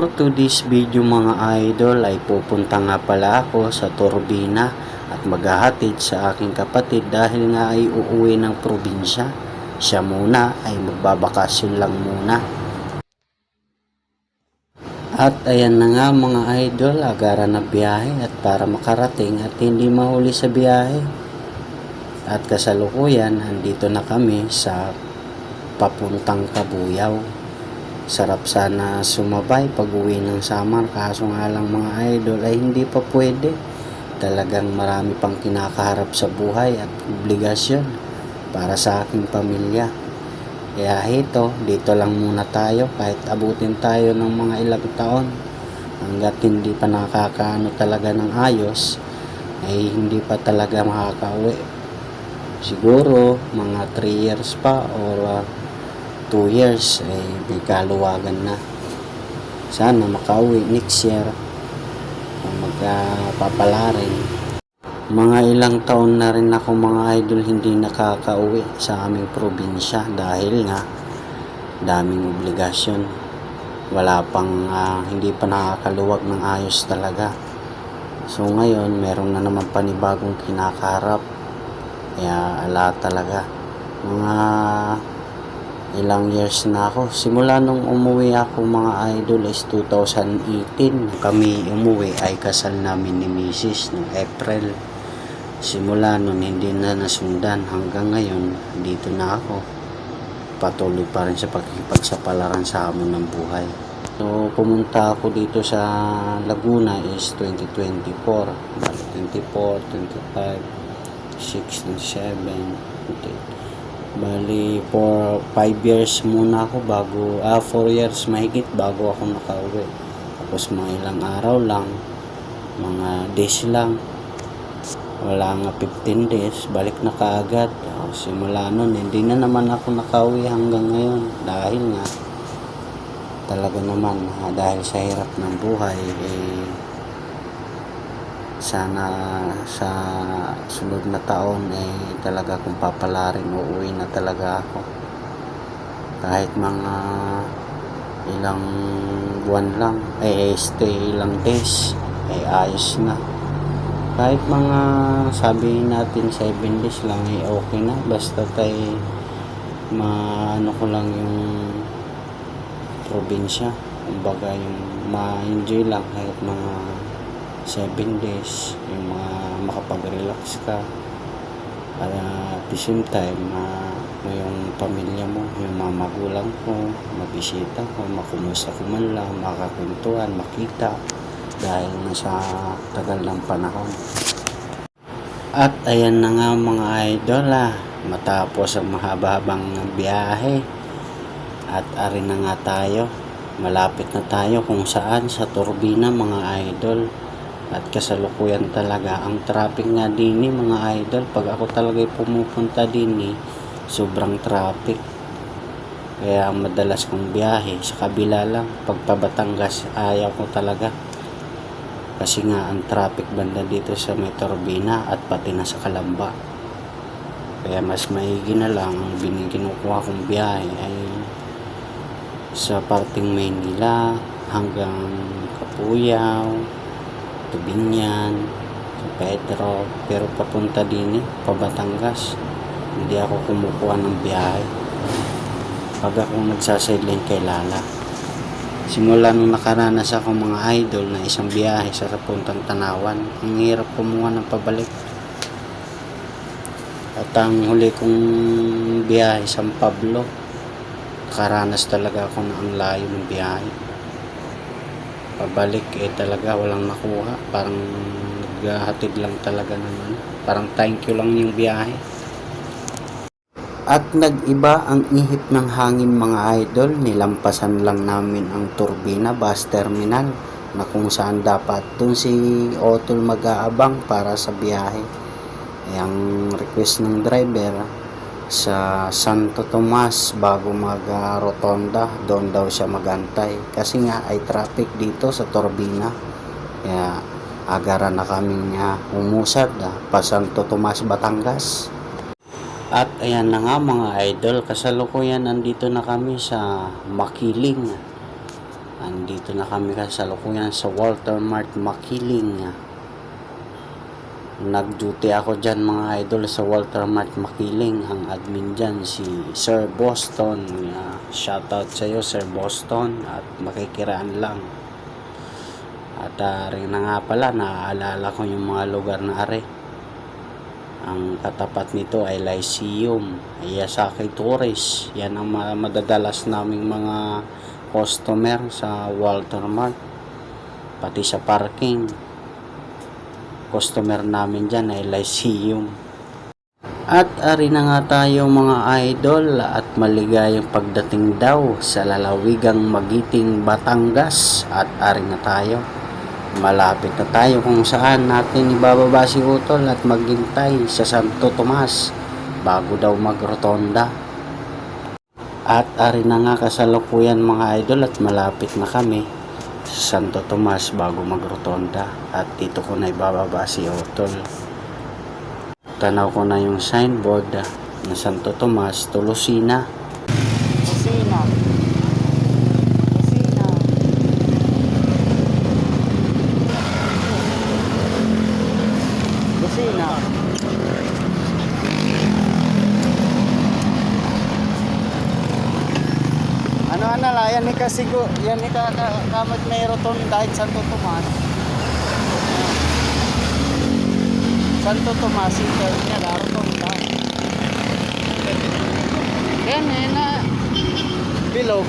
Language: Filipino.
For today's video mga idol ay pupunta nga pala ako sa Turbina at maghahatid sa aking kapatid dahil nga ay uuwi ng probinsya. Siya muna ay magbabakasyon lang muna. At ayan na nga mga idol, agaran na biyahe at para makarating at hindi mahuli sa biyahe. At kasalukuyan, andito na kami sa papuntang Kabuyaw. Sarap sana sumabay pag uwi ng Samar, kaso nga lang mga idol ay hindi pa pwede. Talagang marami pang kinakaharap sa buhay at obligasyon para sa aking pamilya. Kaya dito lang muna tayo kahit abutin tayo ng mga ilang taon. Hanggat hindi pa nakakaano talaga ng ayos ay hindi pa talaga makakauwi. Siguro mga 3 years pa or 2 years ay may kaluwagan na. Sana makauwi next year kung magpapala rin. Mga ilang taon na rin ako mga idol hindi nakakauwi sa aming probinsya dahil nga daming obligasyon. Wala pang hindi pa nakakaluwag ng ayos talaga. So ngayon meron na naman panibagong kinakaharap. Kaya ala talaga. Mga ilang years na ako. Simula nung umuwi ako mga idol is 2018. Kami umuwi ay kasal namin ni Mrs. noong April. Simula nun hindi na nasundan. Hanggang ngayon dito na ako. Patuloy pa rin sa pagkikipagsapalaran sa hamon ng buhay. So pumunta ako dito sa Laguna is 2024. 24, 25, 6, 7, 8. Bali, for 5 years muna ako bago, 4 years mahigit bago ako nakauwi. Tapos mga ilang araw lang, mga days lang. Wala nga 15 days, balik na kaagad. Simula nun, hindi na naman ako nakauwi hanggang ngayon. Dahil nga, talaga naman, dahil sa hirap ng buhay, sana sa sunod na taon ay talaga kung papalarin uuwi na talaga ako kahit mga ilang buwan lang stay ilang days ay ayos na, kahit mga sabihin natin 7 days lang ay okay na, basta tayo maano ko lang yung probinsya, kumbaga yung ma-enjoy lang kahit mga 7 days, yung mga makapag-relax ka para at the same time mo yung pamilya mo, yung mga magulang ko mabisita ko, makumusta ko man lang, makakwentuhan, makita dahil nasa tagal ng panahon. At ayan na nga mga idol, matapos ang mahaba-habang biyahe at arin na nga tayo, malapit na tayo kung saan sa Turbina mga idol. At kasalukuyan talaga ang traffic nga din mga idol. Pag ako talaga pumupunta din sobrang traffic. Kaya madalas kong biyahe sa kabila lang. Pag pa Batangas ayaw ko talaga. Kasi nga ang traffic banda dito sa may Turbina at pati na sa Calamba. Kaya mas maigi na lang ang kinukuha kong biyahe ay sa parting Maynila hanggang Kapuyaw, Tubingan, sa Pedro, pero papunta din pa Batangas hindi ako kumukuha ng biyahe pag ako nagsasideline kay Lala. Simula nung nakaranas ako mga idol na isang biyahe sa puntang Tanawan, ang hirap kumuha ng pabalik. At ang huli kong biyahe San Pablo, nakaranas talaga ako na ang layo ng biyahe. Pabalik talaga walang nakuha, parang naghahatid lang talaga naman, parang thank you lang yung biyahe. At nag-iba ang ihip ng hangin mga idol, nilampasan lang namin ang Turbina bus terminal na kung saan dapat dun si Otol mag-aabang para sa biyahe. Ang request ng driver sa Santo Tomas bago mag-rotonda, doon daw siya magantay kasi nga ay traffic dito sa Turbina. Kaya agaran na kaming umusad pa Santo Tomas, Batangas. At ayan na nga mga idol, kasalukuyan nandito na kami sa Makiling. Andito na kami kasalukuyan sa Walter Mart Makiling. Nag-duty ako dyan mga idol sa Walter Mart Makiling. Ang admin dyan si Sir Boston. Shoutout sa iyo Sir Boston at makikiraan lang. At rin na nga pala, naaalala ko yung mga lugar na are. Ang katapat nito ay Lyceum, Ayasaki Tourist. Yan ang madadalas naming mga customer sa Walter Mart. Pati sa parking, customer namin dyan ay Lyceum. At ari na nga tayo mga idol at maligayang pagdating daw sa lalawigang Magiting, Batangas. At ari na tayo. Malapit na tayo kung saan natin ibababa si Utol at maghintay sa Santo Tomas bago daw magrotonda. At ari na nga kasalukuyan mga idol at malapit na kami sa Santo Tomas bago magrotonda. At dito ko na ibababa si Utol. Tanaw ko na yung signboard na Santo Tomas to Lucena. Lucena. Lucena. Ano la yan ni kasigo, yan ni kamad may rotonda at Santo Tomas. Santo Tomas ito niya la rotonda. Yan na bilog.